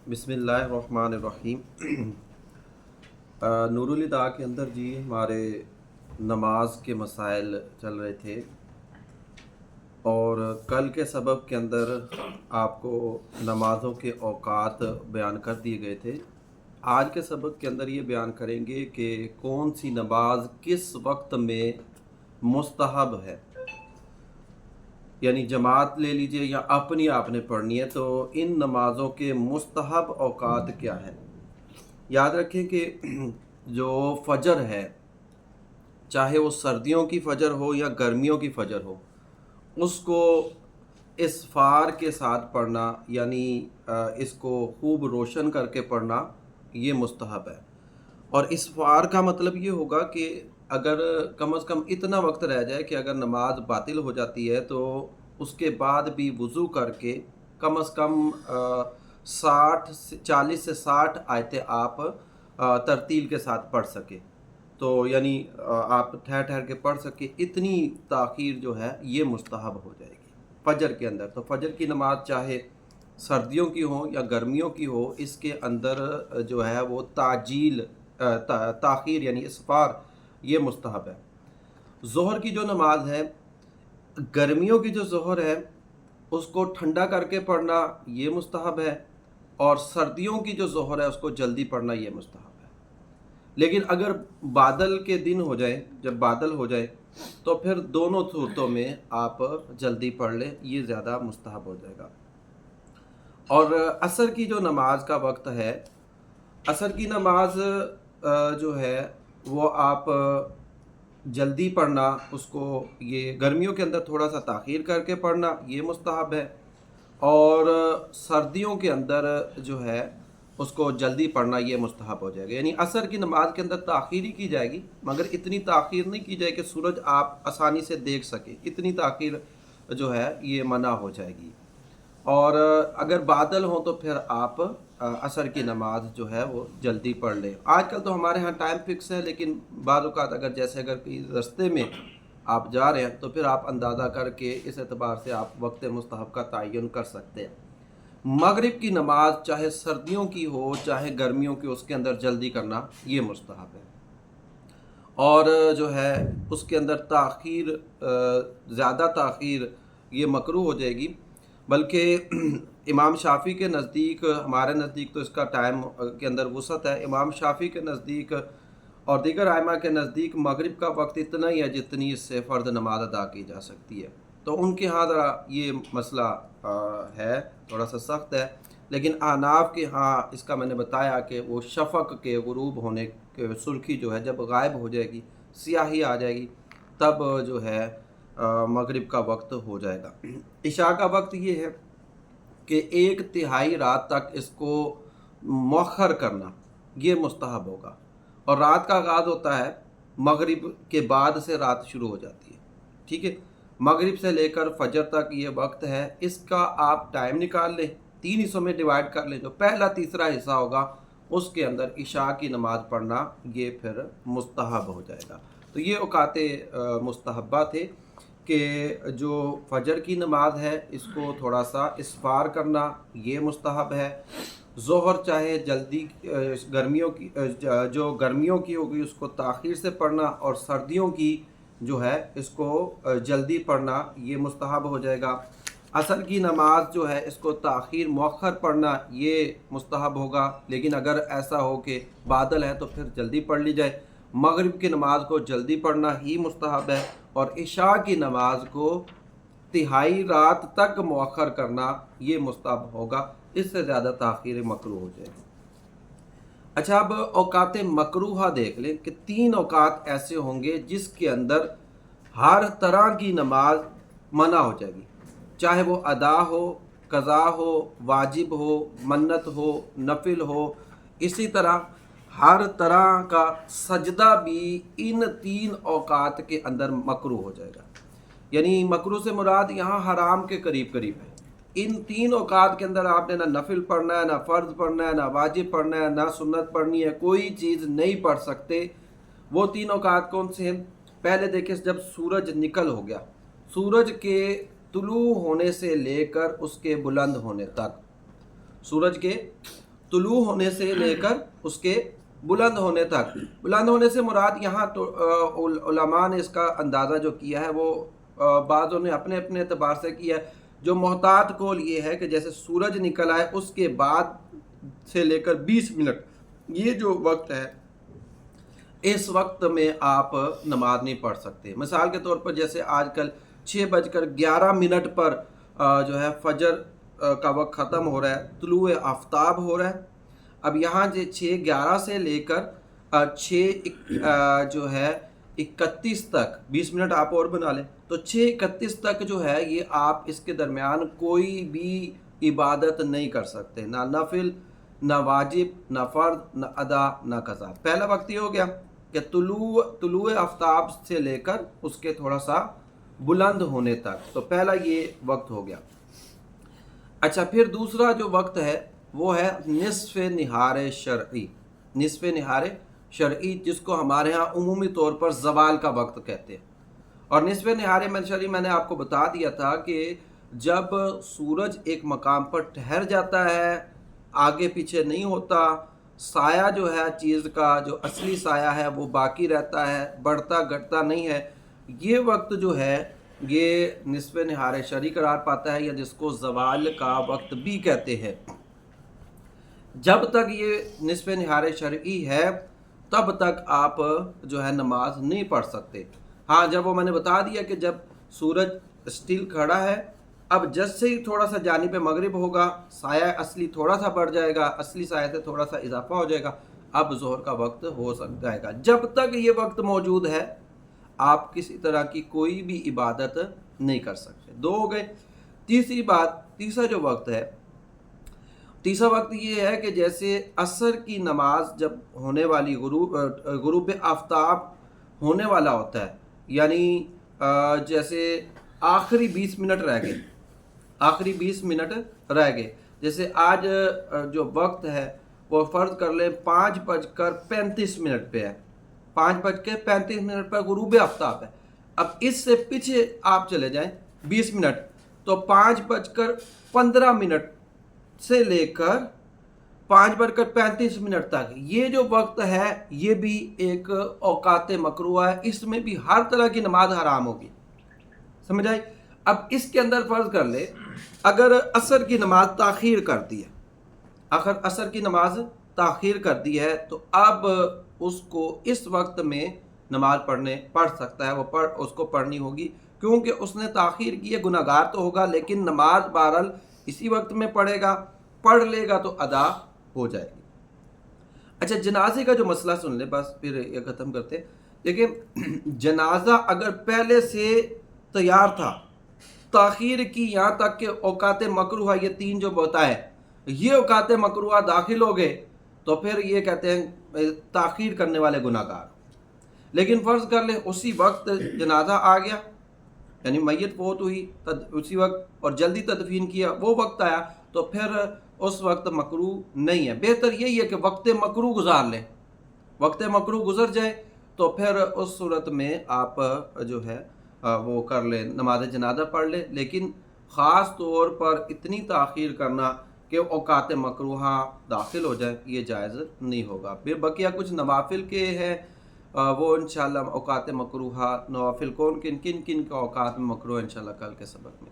बिस्मिल्लाहिर्रहमानिर्रहीम। नूरुल हुदा के अंदर जी हमारे नमाज के मसाइल चल रहे थे और कल के सबक के अंदर आपको नमाज़ों के औकात बयान कर दिए गए थे। आज के सबक के अंदर ये बयान करेंगे कि कौन सी नमाज किस वक्त में मुस्तहब है, यानी जमात ले लीजिए या अपनी आपने पढ़नी है, तो इन नमाज़ों के मुस्तहब औकात क्या है। याद रखें कि जो फजर है, चाहे वो सर्दियों की फजर हो या गर्मियों की फजर हो, उसको इसफार के साथ पढ़ना, यानी इसको खूब रोशन करके पढ़ना, ये मुस्तहब है। और इसफार का मतलब ये होगा कि अगर कम से कम इतना वक्त रह जाए कि अगर नमाज बातिल हो जाती है तो उसके बाद भी वज़ू करके कम से कम 40 से 60 आयतें आप तरतील के साथ पढ़ सके, तो यानी आप ठहर ठहर के पढ़ सके, इतनी ताख़ीर जो है ये मुस्तहब हो जाएगी फ़जर के अंदर। तो फ़जर की नमाज चाहे सर्दियों की हो या गर्मियों की हो, इसके अंदर जो है वो ताजील ताख़ीर यानी इसफार ये मुस्तहब है। ज़ोहर की जो नमाज है, गर्मियों की जो ज़ोहर है उसको ठंडा करके पढ़ना ये मुस्तहब है, और सर्दियों की जो ज़ोहर है उसको जल्दी पढ़ना ये मुस्तहब है। लेकिन अगर बादल के दिन हो जाए, जब बादल हो जाए, तो फिर दोनों सूरतों में आप जल्दी पढ़ लें, ये ज़्यादा मुस्तहब हो जाएगा। और असर की जो नमाज का वक्त है, असर की नमाज जो है वो आप जल्दी पढ़ना, उसको ये गर्मियों के अंदर थोड़ा सा ताख़ीर करके पढ़ना ये मुस्तहब है, और सर्दियों के अंदर जो है उसको जल्दी पढ़ना ये मुस्तहब हो जाएगा। यानी असर की नमाज के अंदर ताख़ीर ही की जाएगी, मगर इतनी ताख़ीर नहीं की जाए कि सूरज आप आसानी से देख सके, इतनी ताख़ीर जो है ये मना हो जाएगी। और अगर बादल हो तो फिर आप असर की नमाज जो है वो जल्दी पढ़ लें। आजकल तो हमारे यहाँ टाइम फिक्स है, लेकिन बाद औक़ात अगर जैसे अगर कहीं रास्ते में आप जा रहे हैं तो फिर आप अंदाज़ा करके इस एतबार से आप वक्त मुस्तहब का तयन कर सकते हैं। मगरिब की नमाज चाहे सर्दियों की हो चाहे गर्मियों की, उसके अंदर जल्दी करना ये मुस्तहब है। और जो है उसके अंदर ताख़ीर, ज़्यादा ताख़ीर ये मकरूह हो जाएगी। बल्कि इमाम शाफ़ी के नज़दीक, हमारे नज़दीक तो इसका टाइम के अंदर वसअत है, इमाम शाफ़ी के नज़दीक और दीगर आइमा के नज़दीक मगरिब का वक्त इतना ही है जितनी इससे फ़र्द नमाज अदा की जा सकती है। तो उनके यहाँ ज़रा ये मसला है, थोड़ा सा सख्त है। लेकिन अहनाफ के यहाँ इसका मैंने बताया कि वो शफ़क़ के गुरूब होने के, सुर्खी जो है जब गायब हो जाएगी, स्याही आ जाएगी, तब जो है मगरिब का वक्त हो जाएगा। इशा का वक्त ये है कि 1/3 रात तक इसको मौखर करना ये मुस्तहब होगा। और रात का आगाज़ होता है मगरिब के बाद से, रात शुरू हो जाती है, ठीक है। मगरिब से लेकर फजर तक ये वक्त है, इसका आप टाइम निकाल लें, 3 हिस्सों में डिवाइड कर लें। जो पहला तीसरा हिस्सा होगा उसके अंदर इशा की नमाज़ पढ़ना ये फिर मुस्तहब हो जाएगा। तो ये औकाते मुस्तहब्बा थे कि जो फजर की नमाज है इसको थोड़ा सा इसफार करना ये मुस्तहब है। ज़ोहर चाहे जल्दी गर्मियों की जो गर्मियों की होगी उसको ताख़ीर से पढ़ना, और सर्दियों की जो है इसको जल्दी पढ़ना ये मुस्तहब हो जाएगा। असर की नमाज जो है इसको ताख़ीर मौखर पढ़ना ये मुस्तहब होगा, लेकिन अगर ऐसा हो कि बादल है तो फिर जल्दी पढ़ ली जाए। मगरिब की नमाज को जल्दी पढ़ना ही मुस्तहब है, और इशा की नमाज को तिहाई रात तक मौखर करना ये मुस्तहब होगा, इससे ज़्यादा ताख़ीर मकरूह हो जाएगी। अच्छा, अब औकात मकरूहा देख लें कि 3 औकात ऐसे होंगे जिसके अंदर हर तरह की नमाज मना हो जाएगी, चाहे वो अदा हो, कज़ा हो, वाजिब हो, मन्नत हो, नफिल हो। इसी तरह हर तरह का सजदा भी इन 3 औकात के अंदर मकरूह हो जाएगा। यानी मकरूह से मुराद यहाँ हराम के करीब करीब है। इन 3 औकात के अंदर आपने ना नफिल पढ़ना है, ना फ़र्ज़ पढ़ना है, ना वाजिब पढ़ना है, ना सुन्नत पढ़नी है, कोई चीज़ नहीं पढ़ सकते। वो 3 औकात कौन से हैं? पहले देखिए, जब सूरज निकल हो गया, सूरज के तुलू होने से लेकर उसके बुलंद होने तक, सूरज के طلوع ہونے سے لے کر اس کے بلند ہونے تک. بلند ہونے سے مراد یہاں تو علماء نے اس کا اندازہ جو کیا ہے وہ بعضوں نے اپنے اپنے اعتبار سے کیا ہے. جو محتاط قول یہ ہے کہ جیسے سورج نکل آئے اس کے بعد سے لے کر 20 منٹ یہ جو وقت ہے اس وقت میں آپ نماز نہیں پڑھ سکتے. مثال کے طور پر جیسے آج کل 6:11 پر جو ہے فجر کا وقت ختم ہو رہا ہے, طلوع آفتاب ہو رہا ہے. اب یہاں 6:11 سے لے کر 6 جو ہے 31 تک 20 منٹ آپ اور بنا لیں تو 6:31 تک جو ہے یہ آپ اس کے درمیان کوئی بھی عبادت نہیں کر سکتے, نہ نفل نہ واجب نہ فرض نہ ادا نہ قضا. پہلا وقت یہ ہو گیا کہ طلوع آفتاب سے لے کر اس کے تھوڑا سا بلند ہونے تک, تو پہلا یہ وقت ہو گیا. اچھا, پھر دوسرا جو وقت ہے وہ ہے نصف نہار شرعی. نصف نہار شرعی جس کو ہمارے ہاں عمومی طور پر زوال کا وقت کہتے ہیں. اور نصف نہار شرعی میں نے آپ کو بتا دیا تھا کہ جب سورج ایک مقام پر ٹھہر جاتا ہے, آگے پیچھے نہیں ہوتا, سایہ جو ہے چیز کا جو اصلی سایہ ہے وہ باقی رہتا ہے, بڑھتا گھٹتا نہیں ہے, یہ وقت جو ہے یہ نصف نہار شرعی قرار پاتا ہے, یا جس کو زوال کا وقت بھی کہتے ہیں. جب تک یہ نصف نہار شرعی ہے تب تک آپ جو ہے نماز نہیں پڑھ سکتے. ہاں, جب وہ میں نے بتا دیا کہ جب سورج اسٹل کھڑا ہے, اب جیسے ہی تھوڑا سا جانب مغرب ہوگا سایہ اصلی تھوڑا سا بڑھ جائے گا, اصلی سایہ سے تھوڑا سا اضافہ ہو جائے گا, اب ظہر کا وقت ہو سکتا ہے. جب تک یہ وقت موجود ہے آپ کسی طرح کی کوئی بھی عبادت نہیں کر سکتے. 2 ہو گئے. تیسرا جو وقت ہے, تیسرا وقت یہ ہے کہ جیسے عصر کی نماز جب ہونے والی غروب آفتاب ہونے والا ہوتا ہے, یعنی جیسے آخری 20 منٹ رہ گئے, آخری 20 منٹ رہ گئے. جیسے آج جو وقت ہے وہ فرض کر لیں 5:35 پہ ہے, 5:35 پر غروب آفتاب ہے. اب اس سے پیچھے آپ چلے جائیں 20 منٹ تو 5:15 سے لے کر 5:35 تک یہ جو وقت ہے یہ بھی ایک اوقات مکروہ ہے. اس میں بھی ہر طرح کی نماز حرام ہوگی, سمجھ آئی. اب اس کے اندر فرض کر لے اگر عصر کی نماز تاخیر کر دی ہے, اگر عصر کی نماز تاخیر کر دی ہے تو اب اس کو اس وقت میں نماز پڑھ سکتا ہے, وہ اس کو پڑھنی ہوگی کیونکہ اس نے تاخیر کی ہے. گناہگار تو ہوگا لیکن نماز بہرحال اسی وقت میں پڑھ لے گا تو ادا ہو جائے گی. اچھا, جنازے کا جو مسئلہ سن لیں, بس پھر یہ ختم کرتے. دیکھیں, جنازہ اگر پہلے سے تیار تھا, تاخیر کی یہاں تک کہ اوقات مکروہ یہ 3 جو بتائے یہ اوقات مکروہ داخل ہو گئے تو پھر یہ کہتے ہیں تاخیر کرنے والے گناہگار. لیکن فرض کر لیں اسی وقت جنازہ آ گیا, یعنی میت فوت ہوئی اسی وقت اور جلدی تدفین کیا, وہ وقت آیا تو پھر اس وقت مکروہ نہیں ہے. بہتر یہی ہے کہ وقت مکروہ گزار لیں, وقت مکروہ گزر جائے تو پھر اس صورت میں آپ جو ہے وہ کر لیں, نماز جنازہ پڑھ لیں. لیکن خاص طور پر اتنی تاخیر کرنا کہ اوقات مکروہ داخل ہو جائیں یہ جائز نہیں ہوگا. پھر بقیہ کچھ نوافل کے ہیں وہ انشاءاللہ اوقات مکروہ, نوافل کن کن کا اوقات مکروہ انشاءاللہ کل کے سبق میں